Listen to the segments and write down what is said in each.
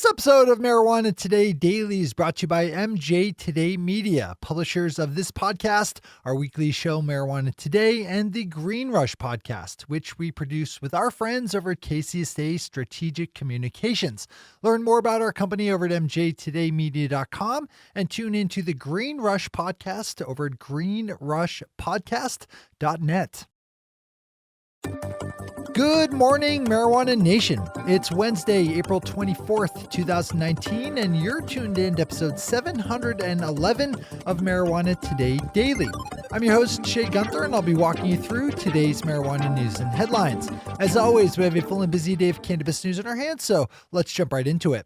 This episode of Marijuana Today Daily is brought to you by MJ Today Media, publishers of this podcast, our weekly show Marijuana Today, and the Green Rush podcast, which we produce with our friends over at KCSA Strategic Communications. Learn more about our company over at mjtodaymedia.com and tune into the Green Rush podcast over at greenrushpodcast.net. Good morning, Marijuana Nation. It's Wednesday, April 24th, 2019, and you're tuned in to episode 711 of Marijuana Today Daily. I'm your host, Shay Gunther, and I'll be walking you through today's marijuana news and headlines. As always, we have a full and busy day of cannabis news in our hands, so let's jump right into it.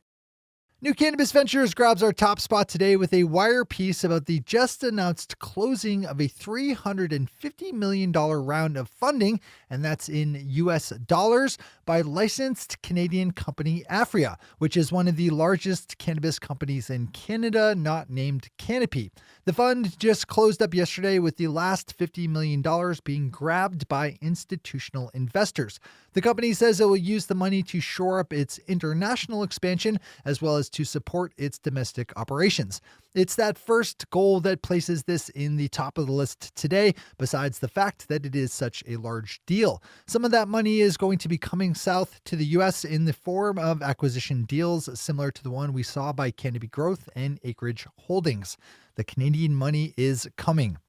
New Cannabis Ventures grabs our top spot today with a wire piece about the just announced closing of a $350 million round of funding, and that's in US dollars, by licensed Canadian company Aphria, which is one of the largest cannabis companies in Canada, not named Canopy. The fund just closed up yesterday with the last $50 million being grabbed by institutional investors. The company says it will use the money to shore up its international expansion as well as to support its domestic operations. It's that first goal that places this in the top of the list today, besides the fact that it is such a large deal. Some of that money is going to be coming south to the U.S. in the form of acquisition deals similar to the one we saw by Canopy Growth and Acreage Holdings. The Canadian money is coming.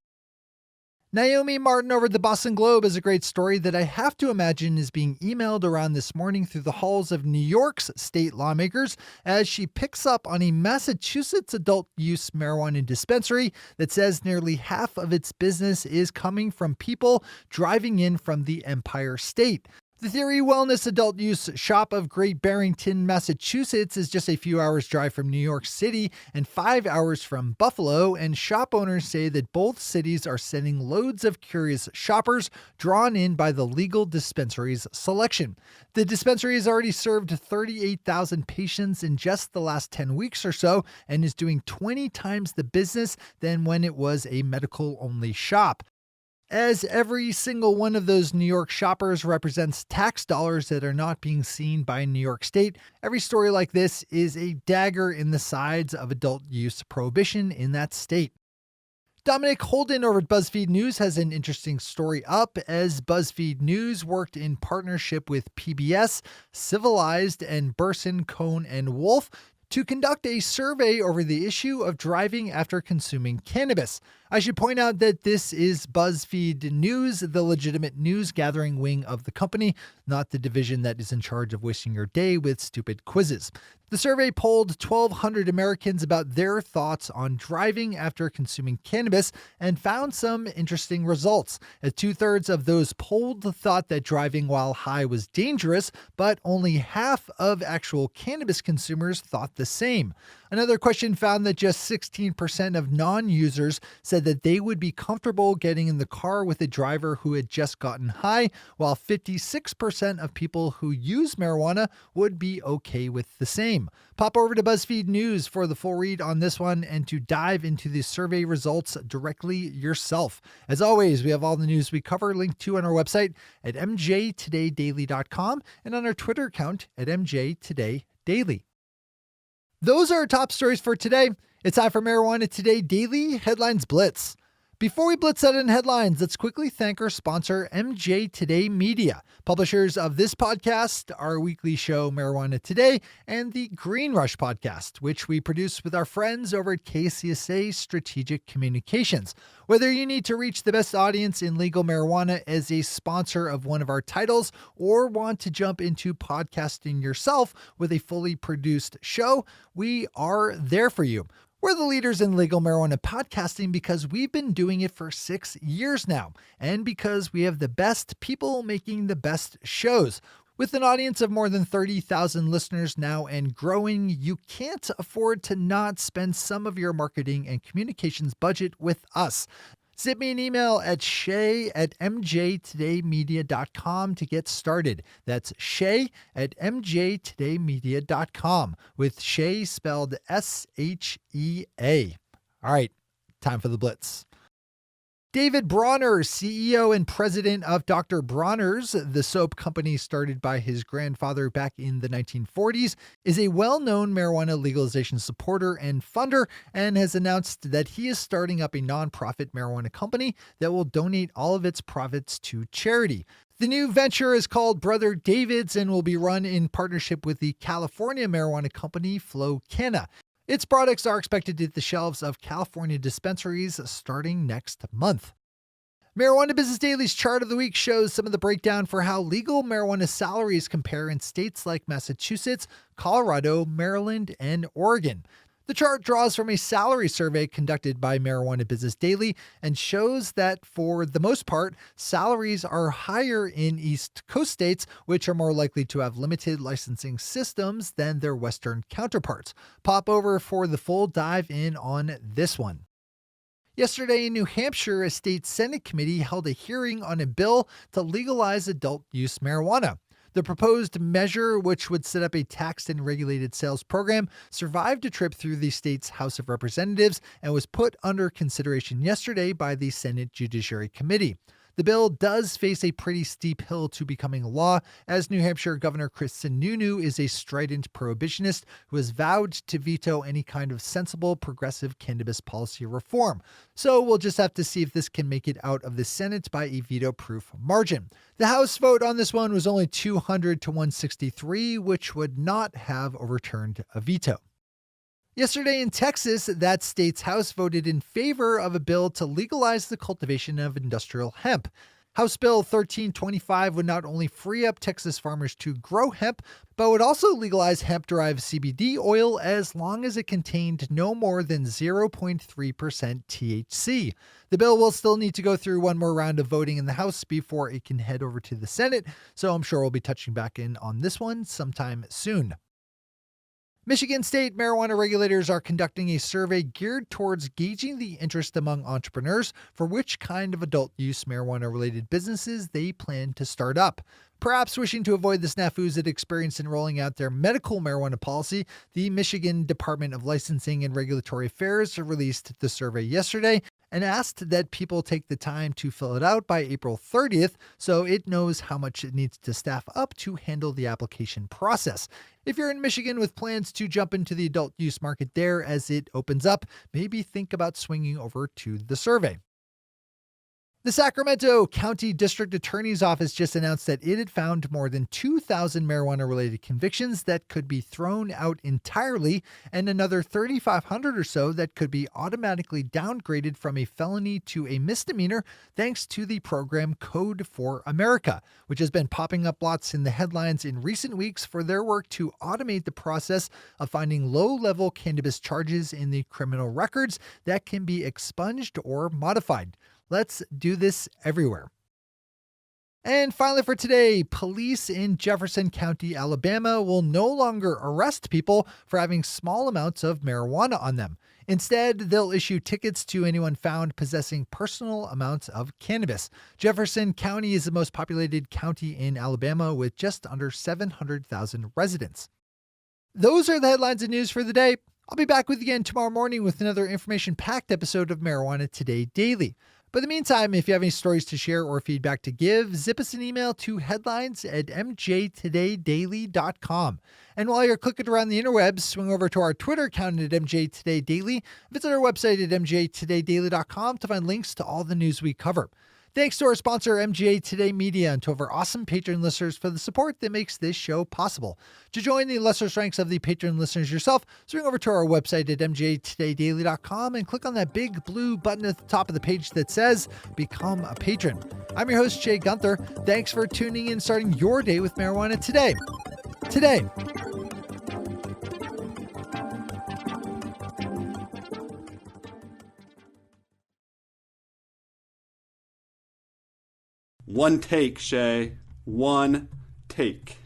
Naomi Martin over at the Boston Globe is a great story that I have to imagine is being emailed around this morning through the halls of New York's state lawmakers as she picks up on a Massachusetts adult use marijuana dispensary that says nearly half of its business is coming from people driving in from the Empire State. The Theory Wellness adult use shop of Great Barrington, Massachusetts is just a few hours drive from New York City and 5 hours from Buffalo, and shop owners say that both cities are sending loads of curious shoppers drawn in by the legal dispensary's selection. The dispensary has already served 38,000 patients in just the last 10 weeks or so and is doing 20 times the business than when it was a medical-only shop. As every single one of those New York shoppers represents tax dollars that are not being seen by New York State, every story like this is a dagger in the sides of adult use prohibition in that state. Dominic Holden over at Buzzfeed News has an interesting story up as Buzzfeed News worked in partnership with PBS, Civilized, and Burson, Cohn & Wolf to conduct a survey over the issue of driving after consuming cannabis. I should point out that this is Buzzfeed News, the legitimate news gathering wing of the company, not the division that is in charge of wasting your day with stupid quizzes. The survey polled 1,200 Americans about their thoughts on driving after consuming cannabis and found some interesting results. As 2/3 of those polled thought that driving while high was dangerous, but only half of actual cannabis consumers thought the same. Another question found that just 16% of non-users said that they would be comfortable getting in the car with a driver who had just gotten high, while 56% of people who use marijuana would be okay with the same. Pop over to BuzzFeed News for the full read on this one and to dive into the survey results directly yourself. As always, we have all the news we cover linked to on our website at mjtodaydaily.com and on our Twitter account at mjtodaydaily. Those are our top stories for today. It's time for Marijuana Today Daily Headlines Blitz. Before we blitz out in headlines, let's quickly thank our sponsor, MJ Today Media, publishers of this podcast, our weekly show Marijuana Today, and the Green Rush podcast, which we produce with our friends over at KCSA Strategic Communications. Whether you need to reach the best audience in legal marijuana as a sponsor of one of our titles or want to jump into podcasting yourself with a fully produced show, we are there for you. We're the leaders in legal marijuana podcasting because we've been doing it for 6 years now, and because we have the best people making the best shows. With an audience of more than 30,000 listeners now and growing, you can't afford to not spend some of your marketing and communications budget with us. Zip me an email at shay@mjtodaymedia.com to get started. That's shay@mjtodaymedia.com, with Shay spelled SHEA. All right, time for the Blitz. David Bronner, CEO and president of Dr. Bronner's, the soap company started by his grandfather back in the 1940s, is a well-known marijuana legalization supporter and funder, and has announced that he is starting up a nonprofit marijuana company that will donate all of its profits to charity. The new venture is called Brother David's and will be run in partnership with the California marijuana company Flow Canna. Its products are expected to hit the shelves of California dispensaries starting next month. Marijuana Business Daily's chart of the week shows some of the breakdown for how legal marijuana salaries compare in states like Massachusetts, Colorado, Maryland, and Oregon. The chart draws from a salary survey conducted by Marijuana Business Daily and shows that, for the most part, salaries are higher in East Coast states, which are more likely to have limited licensing systems than their Western counterparts. Pop over for the full dive in on this one. Yesterday in New Hampshire, a state Senate committee held a hearing on a bill to legalize adult use marijuana. The proposed measure, which would set up a taxed and regulated sales program, survived a trip through the state's House of Representatives and was put under consideration yesterday by the Senate Judiciary Committee. The bill does face a pretty steep hill to becoming law, as New Hampshire Governor Chris Sununu is a strident prohibitionist who has vowed to veto any kind of sensible progressive cannabis policy reform. So we'll just have to see if this can make it out of the Senate by a veto-proof margin. The House vote on this one was only 200 to 163, which would not have overturned a veto. Yesterday in Texas, that state's House voted in favor of a bill to legalize the cultivation of industrial hemp. House Bill 1325 would not only free up Texas farmers to grow hemp, but would also legalize hemp-derived CBD oil as long as it contained no more than 0.3% THC. The bill will still need to go through one more round of voting in the House before it can head over to the Senate, so I'm sure we'll be touching back in on this one sometime soon. Michigan state marijuana regulators are conducting a survey geared towards gauging the interest among entrepreneurs for which kind of adult use marijuana-related businesses they plan to start up. Perhaps wishing to avoid the snafus it experienced in rolling out their medical marijuana policy, the Michigan Department of Licensing and Regulatory Affairs released the survey yesterday and asked that people take the time to fill it out by April 30th so it knows how much it needs to staff up to handle the application process. If you're in Michigan with plans to jump into the adult use market there as it opens up, maybe think about swinging over to the survey. The Sacramento County District Attorney's Office just announced that it had found more than 2,000 marijuana-related convictions that could be thrown out entirely, and another 3,500 or so that could be automatically downgraded from a felony to a misdemeanor thanks to the program Code for America, which has been popping up lots in the headlines in recent weeks for their work to automate the process of finding low-level cannabis charges in the criminal records that can be expunged or modified. Let's do this everywhere. And finally for today, police in Jefferson County, Alabama will no longer arrest people for having small amounts of marijuana on them. Instead, they'll issue tickets to anyone found possessing personal amounts of cannabis. Jefferson County is the most populated county in Alabama with just under 700,000 residents. Those are the headlines and news for the day. I'll be back with you again tomorrow morning with another information-packed episode of Marijuana Today Daily. But in the meantime, if you have any stories to share or feedback to give, zip us an email to headlines@mjtodaydaily.com. And while you're clicking around the interwebs, swing over to our Twitter account at mjtodaydaily. Visit our website at mjtodaydaily.com to find links to all the news we cover. Thanks to our sponsor, MJ Today Media, and to our awesome patron listeners for the support that makes this show possible. To join the lesser ranks of the patron listeners yourself, swing over to our website at mjtodaydaily.com and click on that big blue button at the top of the page that says Become a Patron. I'm your host, Jay Gunther. Thanks for tuning in and starting your day with marijuana today. One take, Shay. One take.